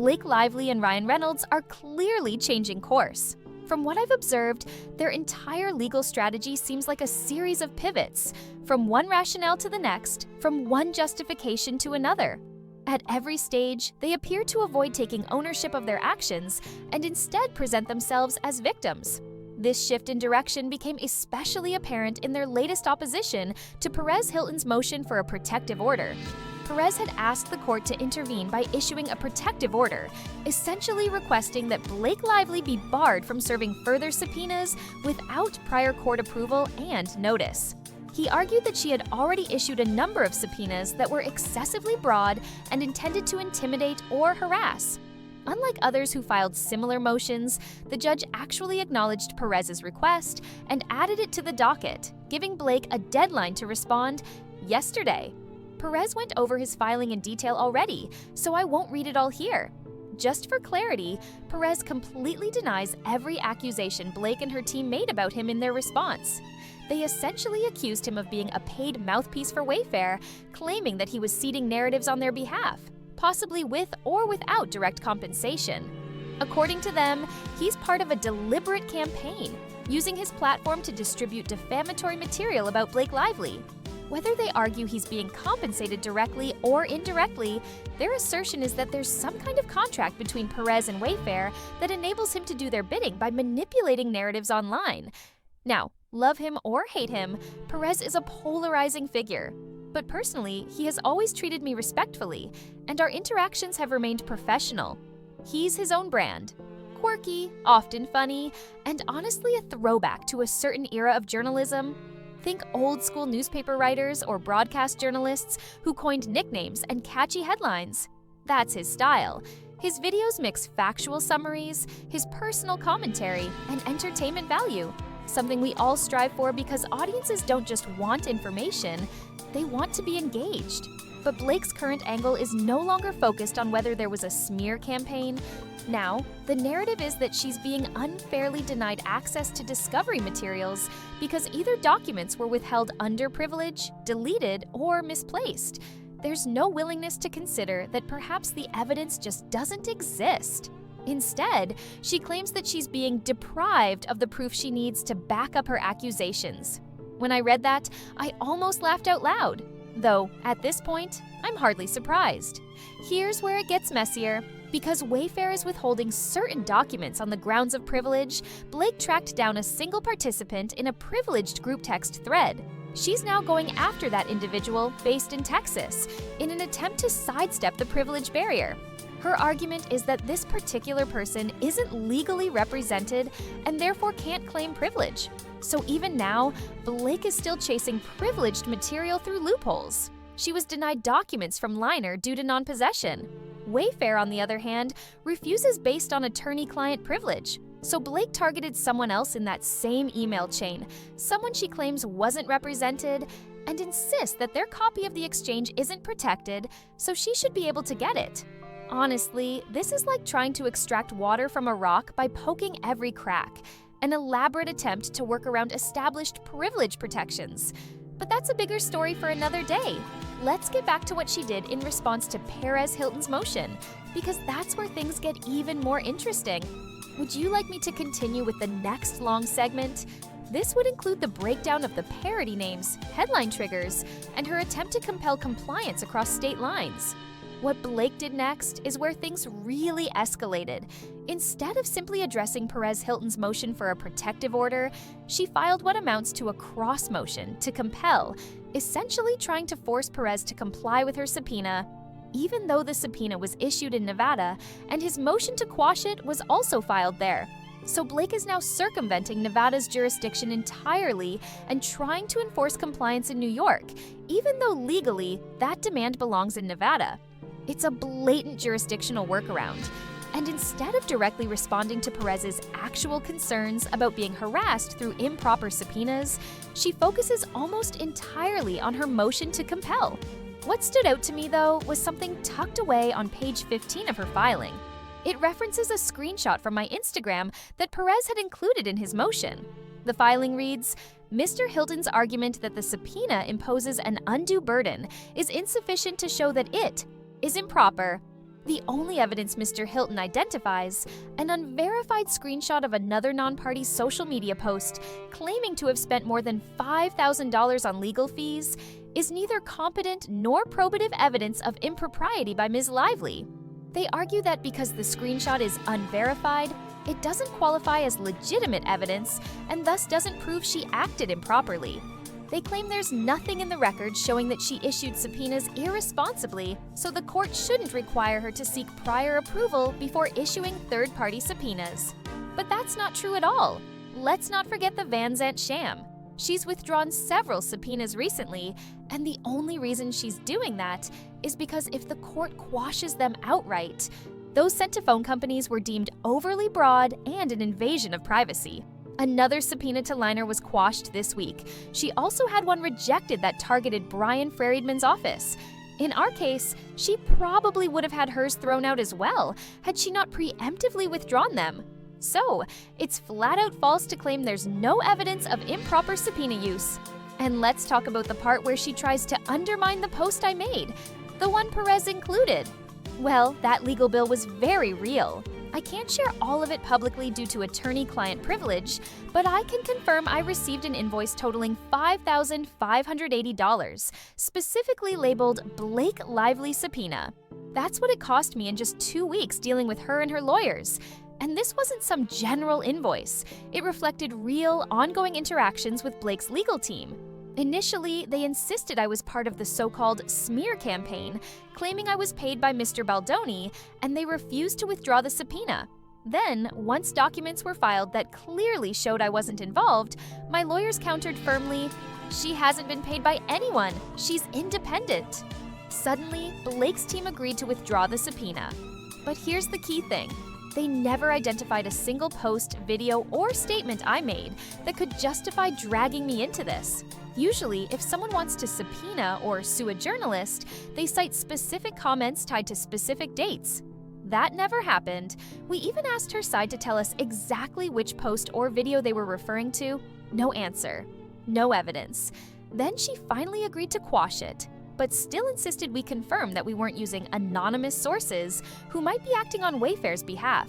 Blake Lively and Ryan Reynolds are clearly changing course. From what I've observed, their entire legal strategy seems like a series of pivots, from one rationale to the next, from one justification to another. At every stage, they appear to avoid taking ownership of their actions and instead present themselves as victims. This shift in direction became especially apparent in their latest opposition to Perez Hilton's motion for a protective order. Perez had asked the court to intervene by issuing a protective order, essentially requesting that Blake Lively be barred from serving further subpoenas without prior court approval and notice. He argued that she had already issued a number of subpoenas that were excessively broad and intended to intimidate or harass. Unlike others who filed similar motions, the judge actually acknowledged Perez's request and added it to the docket, giving Blake a deadline to respond yesterday. Perez went over his filing in detail already, so I won't read it all here. Just for clarity, Perez completely denies every accusation Blake and her team made about him in their response. They essentially accused him of being a paid mouthpiece for Wayfair, claiming that he was seeding narratives on their behalf, possibly with or without direct compensation. According to them, he's part of a deliberate campaign, using his platform to distribute defamatory material about Blake Lively. Whether they argue he's being compensated directly or indirectly, their assertion is that there's some kind of contract between Perez and Wayfair that enables him to do their bidding by manipulating narratives online. Now, love him or hate him, Perez is a polarizing figure. But personally, he has always treated me respectfully, and our interactions have remained professional. He's his own brand. Quirky, often funny, and honestly a throwback to a certain era of journalism. Think old-school newspaper writers or broadcast journalists who coined nicknames and catchy headlines. That's his style. His videos mix factual summaries, his personal commentary, and entertainment value, something we all strive for because audiences don't just want information, they want to be engaged. But Blake's current angle is no longer focused on whether there was a smear campaign. Now, the narrative is that she's being unfairly denied access to discovery materials because either documents were withheld under privilege, deleted, or misplaced. There's no willingness to consider that perhaps the evidence just doesn't exist. Instead, she claims that she's being deprived of the proof she needs to back up her accusations. When I read that, I almost laughed out loud. Though, at this point, I'm hardly surprised. Here's where it gets messier. Because Wayfair is withholding certain documents on the grounds of privilege, Blake tracked down a single participant in a privileged group text thread. She's now going after that individual based in Texas in an attempt to sidestep the privilege barrier. Her argument is that this particular person isn't legally represented and therefore can't claim privilege. So even now, Blake is still chasing privileged material through loopholes. She was denied documents from Liner due to non-possession. Wayfair, on the other hand, refuses based on attorney-client privilege. So Blake targeted someone else in that same email chain, someone she claims wasn't represented, and insists that their copy of the exchange isn't protected, so she should be able to get it. Honestly, this is like trying to extract water from a rock by poking every crack, an elaborate attempt to work around established privilege protections. But that's a bigger story for another day. Let's get back to what she did in response to Perez Hilton's motion, because that's where things get even more interesting. Would you like me to continue with the next long segment? This would include the breakdown of the parody names, headline triggers, and her attempt to compel compliance across state lines. What Blake did next is where things really escalated. Instead of simply addressing Perez Hilton's motion for a protective order, she filed what amounts to a cross motion to compel, essentially trying to force Perez to comply with her subpoena, even though the subpoena was issued in Nevada and his motion to quash it was also filed there. So Blake is now circumventing Nevada's jurisdiction entirely and trying to enforce compliance in New York, even though legally that demand belongs in Nevada. It's a blatant jurisdictional workaround. And instead of directly responding to Perez's actual concerns about being harassed through improper subpoenas, she focuses almost entirely on her motion to compel. What stood out to me, though, was something tucked away on page 15 of her filing. It references a screenshot from my Instagram that Perez had included in his motion. The filing reads, "Mr. Hilton's argument that the subpoena imposes an undue burden is insufficient to show that it is improper." The only evidence Mr. Hilton identifies, an unverified screenshot of another non-party's social media post claiming to have spent more than $5,000 on legal fees, is neither competent nor probative evidence of impropriety by Ms. Lively. They argue that because the screenshot is unverified, it doesn't qualify as legitimate evidence and thus doesn't prove she acted improperly. They claim there's nothing in the record showing that she issued subpoenas irresponsibly, so the court shouldn't require her to seek prior approval before issuing third-party subpoenas. But that's not true at all. Let's not forget the Van Zandt sham. She's withdrawn several subpoenas recently, and the only reason she's doing that is because if the court quashes them outright, those sent to phone companies were deemed overly broad and an invasion of privacy. Another subpoena to Liner was quashed this week. She also had one rejected that targeted Brian Friedman's office. In our case, she probably would have had hers thrown out as well had she not preemptively withdrawn them. So, it's flat out false to claim there's no evidence of improper subpoena use. And let's talk about the part where she tries to undermine the post I made, the one Perez included. Well, that legal bill was very real. I can't share all of it publicly due to attorney-client privilege, but I can confirm I received an invoice totaling $5,580, specifically labeled Blake Lively Subpoena. That's what it cost me in just 2 weeks dealing with her and her lawyers. And this wasn't some general invoice. It reflected real, ongoing interactions with Blake's legal team. Initially, they insisted I was part of the so-called smear campaign, claiming I was paid by Mr. Baldoni, and they refused to withdraw the subpoena. Then, once documents were filed that clearly showed I wasn't involved, my lawyers countered firmly, "She hasn't been paid by anyone. She's independent." Suddenly, Blake's team agreed to withdraw the subpoena. But here's the key thing. They never identified a single post, video, or statement I made that could justify dragging me into this. Usually, if someone wants to subpoena or sue a journalist, they cite specific comments tied to specific dates. That never happened. We even asked her side to tell us exactly which post or video they were referring to. No answer. No evidence. Then she finally agreed to quash it, but still insisted we confirm that we weren't using anonymous sources who might be acting on Wayfair's behalf.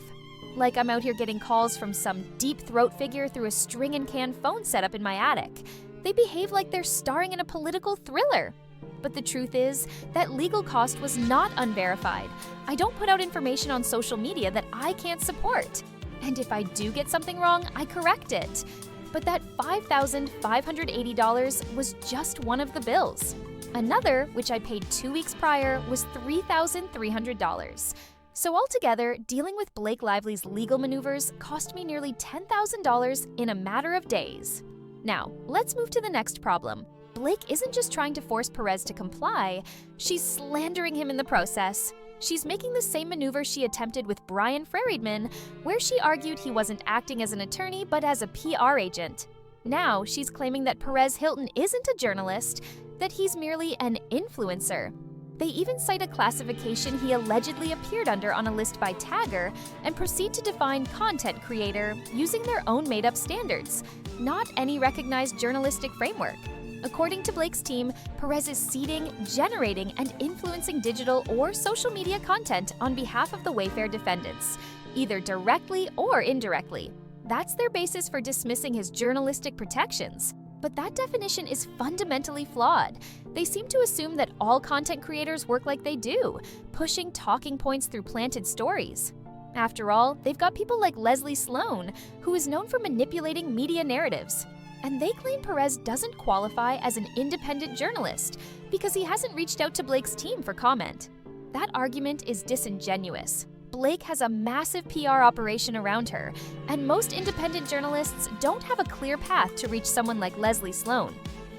Like I'm out here getting calls from some deep-throat figure through a string-and-can phone setup in my attic. They behave like they're starring in a political thriller. But the truth is, that legal cost was not unverified. I don't put out information on social media that I can't support. And if I do get something wrong, I correct it. But that $5,580 was just one of the bills. Another, which I paid 2 weeks prior, was $3,300. So altogether, dealing with Blake Lively's legal maneuvers cost me nearly $10,000 in a matter of days. Now, let's move to the next problem. Blake isn't just trying to force Perez to comply, she's slandering him in the process. She's making the same maneuver she attempted with Brian Friedman, where she argued he wasn't acting as an attorney but as a PR agent. Now, she's claiming that Perez Hilton isn't a journalist, that he's merely an influencer. They even cite a classification he allegedly appeared under on a list by Tagger and proceed to define content creator using their own made-up standards, not any recognized journalistic framework. According to Blake's team, Perez is seeding, generating, and influencing digital or social media content on behalf of the Wayfair defendants, either directly or indirectly. That's their basis for dismissing his journalistic protections. But that definition is fundamentally flawed. They seem to assume that all content creators work like they do, pushing talking points through planted stories. After all, they've got people like Leslie Sloan, who is known for manipulating media narratives. And they claim Perez doesn't qualify as an independent journalist because he hasn't reached out to Blake's team for comment. That argument is disingenuous. Blake has a massive PR operation around her, and most independent journalists don't have a clear path to reach someone like Leslie Sloan.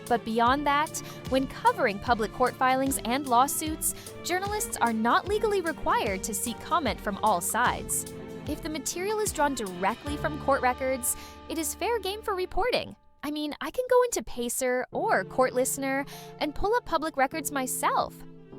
But beyond that, when covering public court filings and lawsuits, journalists are not legally required to seek comment from all sides. If the material is drawn directly from court records, it is fair game for reporting. I mean, I can go into Pacer or Court Listener and pull up public records myself.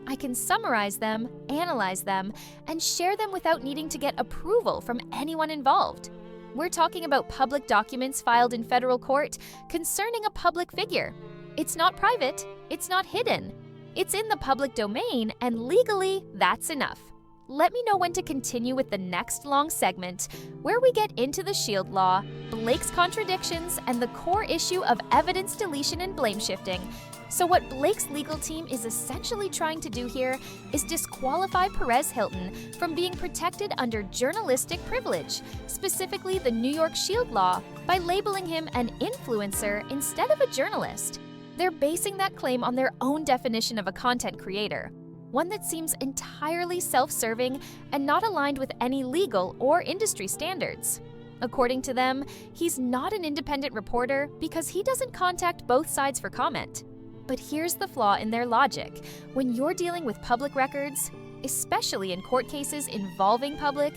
I can summarize them, analyze them, and share them without needing to get approval from anyone involved. We're talking about public documents filed in federal court concerning a public figure. It's not private, it's not hidden. It's in the public domain, and legally, that's enough. Let me know when to continue with the next long segment, where we get into the Shield Law, Blake's contradictions, and the core issue of evidence deletion and blame shifting. So what Blake's legal team is essentially trying to do here is disqualify Perez Hilton from being protected under journalistic privilege, specifically the New York Shield Law, by labeling him an influencer instead of a journalist. They're basing that claim on their own definition of a content creator, one that seems entirely self-serving and not aligned with any legal or industry standards. According to them, he's not an independent reporter because he doesn't contact both sides for comment. But here's the flaw in their logic. When you're dealing with public records, especially in court cases involving public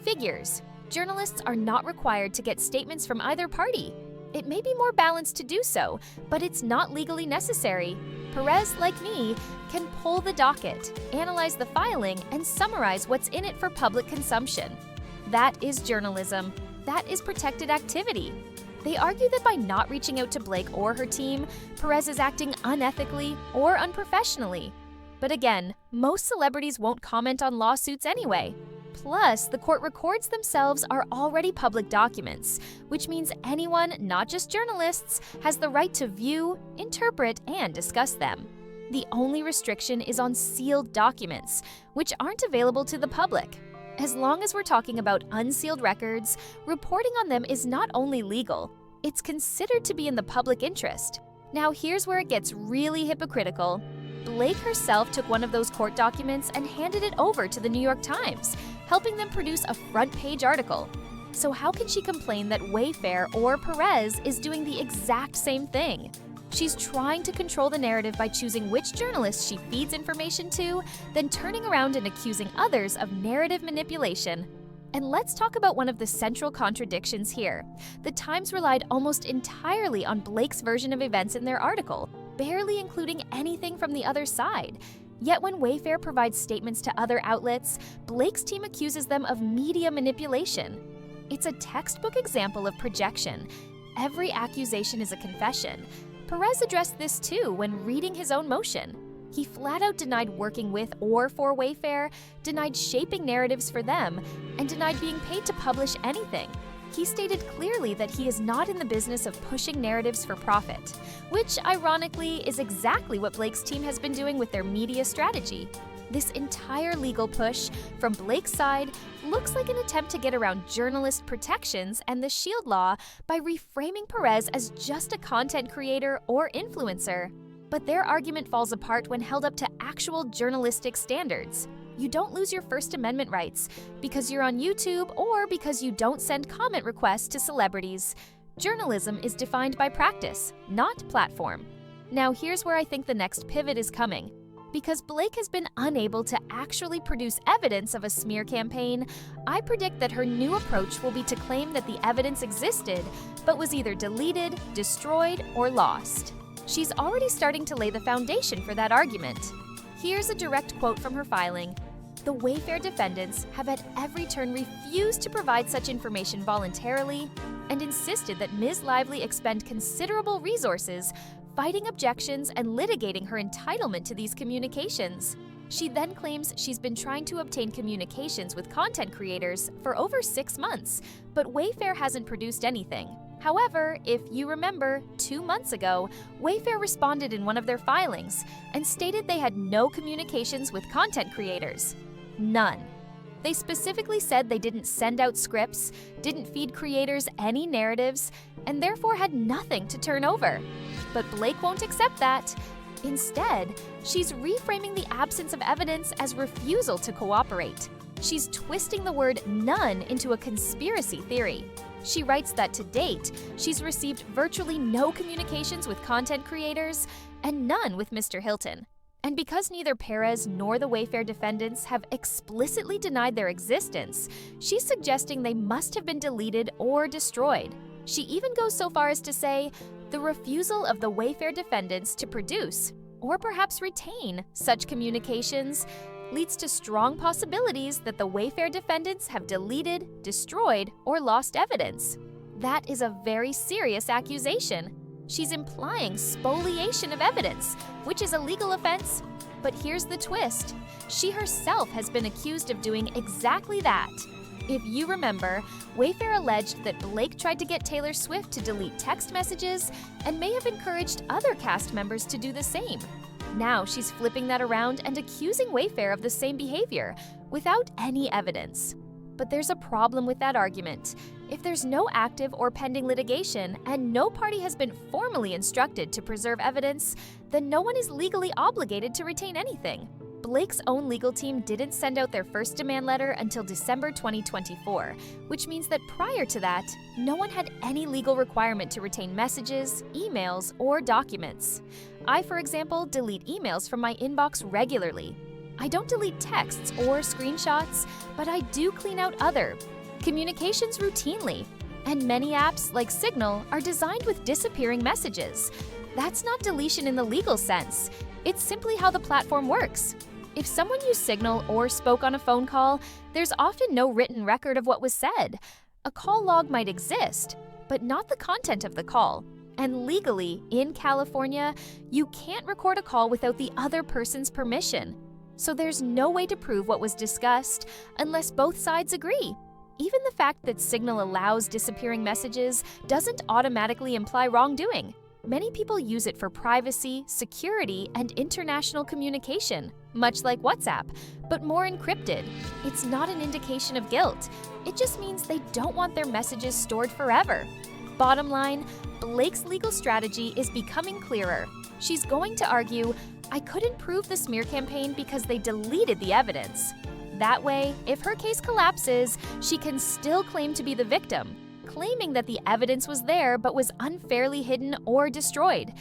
figures, journalists are not required to get statements from either party. It may be more balanced to do so, but it's not legally necessary. Perez, like me, can pull the docket, analyze the filing, and summarize what's in it for public consumption. That is journalism. That is protected activity. They argue that by not reaching out to Blake or her team, Perez is acting unethically or unprofessionally. But again, most celebrities won't comment on lawsuits anyway. Plus, the court records themselves are already public documents, which means anyone, not just journalists, has the right to view, interpret, and discuss them. The only restriction is on sealed documents, which aren't available to the public. As long as we're talking about unsealed records, reporting on them is not only legal, it's considered to be in the public interest. Now here's where it gets really hypocritical. Blake herself took one of those court documents and handed it over to the New York Times, helping them produce a front-page article. So how can she complain that Wayfair or Perez is doing the exact same thing? She's trying to control the narrative by choosing which journalists she feeds information to, then turning around and accusing others of narrative manipulation. And let's talk about one of the central contradictions here. The Times relied almost entirely on Blake's version of events in their article, barely including anything from the other side. Yet when Wayfair provides statements to other outlets, Blake's team accuses them of media manipulation. It's a textbook example of projection. Every accusation is a confession. Perez addressed this too when reading his own motion. He flat out denied working with or for Wayfair, denied shaping narratives for them, and denied being paid to publish anything. He stated clearly that he is not in the business of pushing narratives for profit, which ironically is exactly what Blake's team has been doing with their media strategy. This entire legal push from Blake's side looks like an attempt to get around journalist protections and the Shield Law by reframing Perez as just a content creator or influencer. But their argument falls apart when held up to actual journalistic standards. You don't lose your First Amendment rights because you're on YouTube or because you don't send comment requests to celebrities. Journalism is defined by practice, not platform. Now here's where I think the next pivot is coming. Because Blake has been unable to actually produce evidence of a smear campaign, I predict that her new approach will be to claim that the evidence existed, but was either deleted, destroyed, or lost. She's already starting to lay the foundation for that argument. Here's a direct quote from her filing. The Wayfair defendants have at every turn refused to provide such information voluntarily and insisted that Ms. Lively expend considerable resources fighting objections and litigating her entitlement to these communications. She then claims she's been trying to obtain communications with content creators for over 6 months, but Wayfair hasn't produced anything. However, if you remember, 2 months ago, Wayfair responded in one of their filings and stated they had no communications with content creators. None. They specifically said they didn't send out scripts, didn't feed creators any narratives, and therefore had nothing to turn over. But Blake won't accept that. Instead, she's reframing the absence of evidence as refusal to cooperate. She's twisting the word none into a conspiracy theory. She writes that to date, she's received virtually no communications with content creators and none with Mr. Hilton. And because neither Perez nor the Wayfair defendants have explicitly denied their existence, she's suggesting they must have been deleted or destroyed. She even goes so far as to say the refusal of the Wayfair defendants to produce, or perhaps retain, such communications leads to strong possibilities that the Wayfair defendants have deleted, destroyed, or lost evidence. That is a very serious accusation. She's implying spoliation of evidence, which is a legal offense But here's the twist. She herself has been accused of doing exactly that. If you remember, Wayfair alleged that Blake tried to get Taylor Swift to delete text messages and may have encouraged other cast members to do the same. Now she's flipping that around and accusing Wayfair of the same behavior, without any evidence. But there's a problem with that argument. If there's no active or pending litigation and no party has been formally instructed to preserve evidence, then no one is legally obligated to retain anything. Blake's own legal team didn't send out their first demand letter until December 2024, which means that prior to that, no one had any legal requirement to retain messages, emails, or documents. I, for example, delete emails from my inbox regularly. I don't delete texts or screenshots, but I do clean out other communications routinely. And many apps, like Signal, are designed with disappearing messages. That's not deletion in the legal sense. It's simply how the platform works. If someone used Signal or spoke on a phone call, there's often no written record of what was said. A call log might exist, but not the content of the call. And legally, in California, you can't record a call without the other person's permission. So there's no way to prove what was discussed unless both sides agree. Even the fact that Signal allows disappearing messages doesn't automatically imply wrongdoing. Many people use it for privacy, security, and international communication, much like WhatsApp, but more encrypted. It's not an indication of guilt. It just means they don't want their messages stored forever. Bottom line, Blake's legal strategy is becoming clearer. She's going to argue, I couldn't prove the smear campaign because they deleted the evidence. That way, if her case collapses, she can still claim to be the victim, claiming that the evidence was there but was unfairly hidden or destroyed.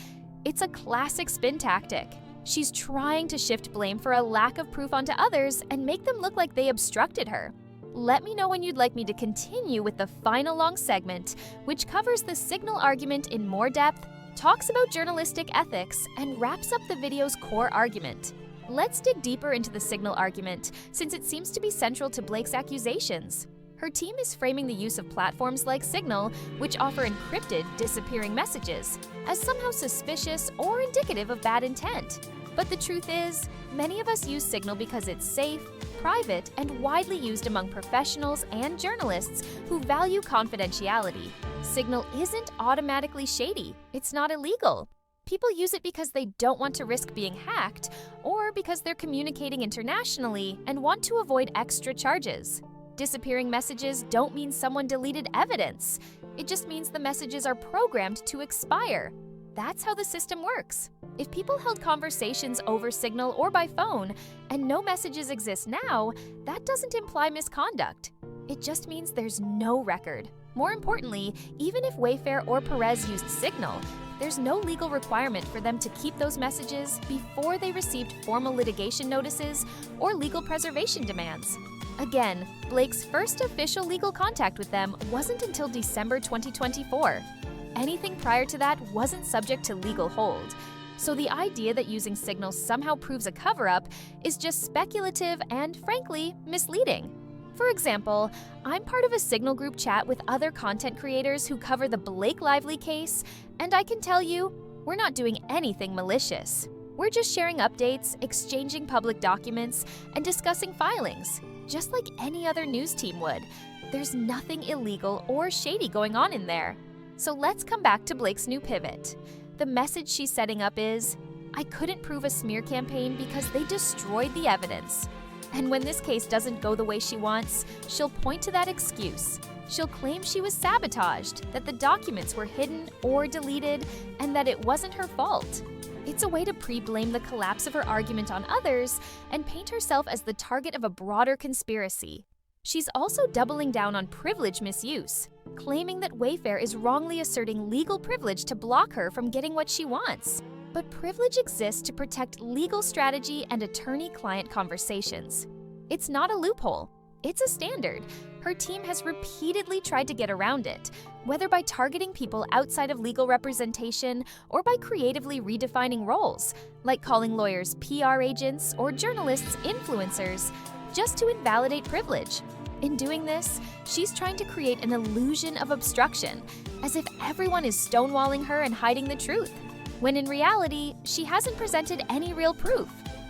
It's a classic spin tactic. She's trying to shift blame for a lack of proof onto others and make them look like they obstructed her. Let me know when you'd like me to continue with the final long segment, which covers the Signal argument in more depth, talks about journalistic ethics, and wraps up the video's core argument. Let's dig deeper into the Signal argument, since it seems to be central to Blake's accusations. Her team is framing the use of platforms like Signal, which offer encrypted, disappearing messages, as somehow suspicious or indicative of bad intent. But the truth is, many of us use Signal because it's safe, private, and widely used among professionals and journalists who value confidentiality. Signal isn't automatically shady. It's not illegal. People use it because they don't want to risk being hacked, or because they're communicating internationally and want to avoid extra charges. Disappearing messages don't mean someone deleted evidence. It just means the messages are programmed to expire. That's how the system works. If people held conversations over Signal or by phone, and no messages exist now, that doesn't imply misconduct. It just means there's no record. More importantly, even if Wayfair or Perez used Signal, there's no legal requirement for them to keep those messages before they received formal litigation notices or legal preservation demands. Again, Blake's first official legal contact with them wasn't until December 2024. Anything prior to that wasn't subject to legal hold. So the idea that using Signal somehow proves a cover-up is just speculative and, frankly, misleading. For example, I'm part of a Signal group chat with other content creators who cover the Blake Lively case, and I can tell you, we're not doing anything malicious. We're just sharing updates, exchanging public documents, and discussing filings, just like any other news team would. There's nothing illegal or shady going on in there. So let's come back to Blake's new pivot. The message she's setting up is, I couldn't prove a smear campaign because they destroyed the evidence. And when this case doesn't go the way she wants, she'll point to that excuse. She'll claim she was sabotaged, that the documents were hidden or deleted, and that it wasn't her fault. It's a way to pre-blame the collapse of her argument on others and paint herself as the target of a broader conspiracy. She's also doubling down on privilege misuse, claiming that Wayfair is wrongly asserting legal privilege to block her from getting what she wants. But privilege exists to protect legal strategy and attorney-client conversations. It's not a loophole. It's a standard. Her team has repeatedly tried to get around it, whether by targeting people outside of legal representation or by creatively redefining roles, like calling lawyers PR agents or journalists influencers, just to invalidate privilege. In doing this, she's trying to create an illusion of obstruction, as if everyone is stonewalling her and hiding the truth, when in reality, she hasn't presented any real proof.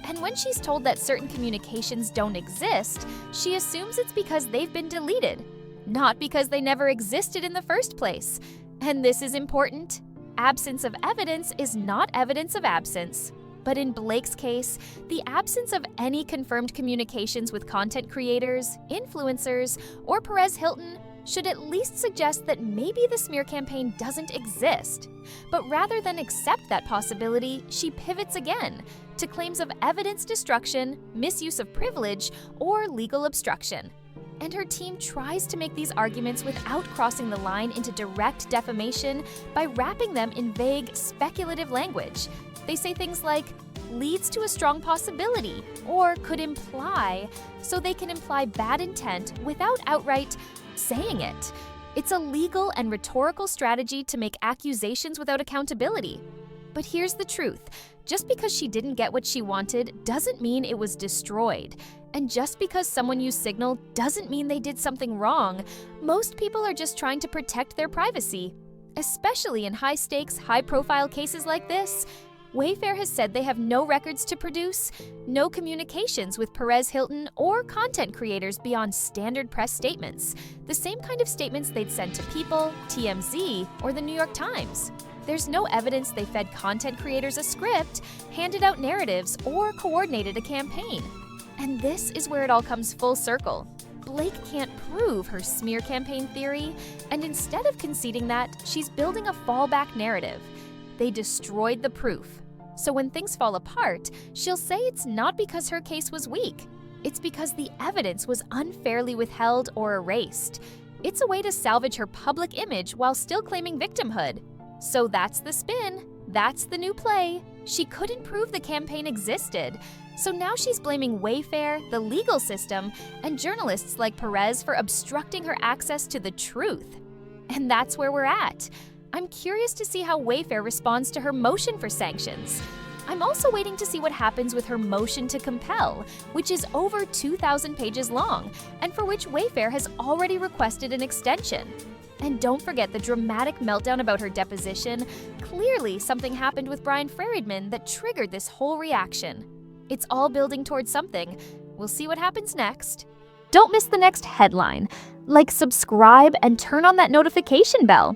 And when she's told that certain communications don't exist, she assumes it's because they've been deleted, not because they never existed in the first place. And this is important. Absence of evidence is not evidence of absence. But in Blake's case, the absence of any confirmed communications with content creators, influencers, or Perez Hilton should at least suggest that maybe the smear campaign doesn't exist. But rather than accept that possibility, she pivots again to claims of evidence destruction, misuse of privilege, or legal obstruction. And her team tries to make these arguments without crossing the line into direct defamation by wrapping them in vague, speculative language. They say things like, leads to a strong possibility, or could imply, so they can imply bad intent without outright saying it. It's a legal and rhetorical strategy to make accusations without accountability. But here's the truth. Just because she didn't get what she wanted doesn't mean it was destroyed. And just because someone used Signal doesn't mean they did something wrong. Most people are just trying to protect their privacy. Especially in high-stakes, high-profile cases like this, Wayfair has said they have no records to produce, no communications with Perez Hilton or content creators beyond standard press statements, the same kind of statements they'd send to People, TMZ, or the New York Times. There's no evidence they fed content creators a script, handed out narratives, or coordinated a campaign. And this is where it all comes full circle. Blake can't prove her smear campaign theory, and instead of conceding that, she's building a fallback narrative. They destroyed the proof. So when things fall apart, she'll say it's not because her case was weak. It's because the evidence was unfairly withheld or erased. It's a way to salvage her public image while still claiming victimhood. So that's the spin. That's the new play. She couldn't prove the campaign existed. So now she's blaming Wayfair, the legal system, and journalists like Perez for obstructing her access to the truth. And that's where we're at. I'm curious to see how Wayfair responds to her motion for sanctions. I'm also waiting to see what happens with her motion to compel, which is over 2,000 pages long, and for which Wayfair has already requested an extension. And don't forget the dramatic meltdown about her deposition. Clearly, something happened with Brian Friedman that triggered this whole reaction. It's all building towards something. We'll see what happens next. Don't miss the next headline. Like, subscribe, and turn on that notification bell.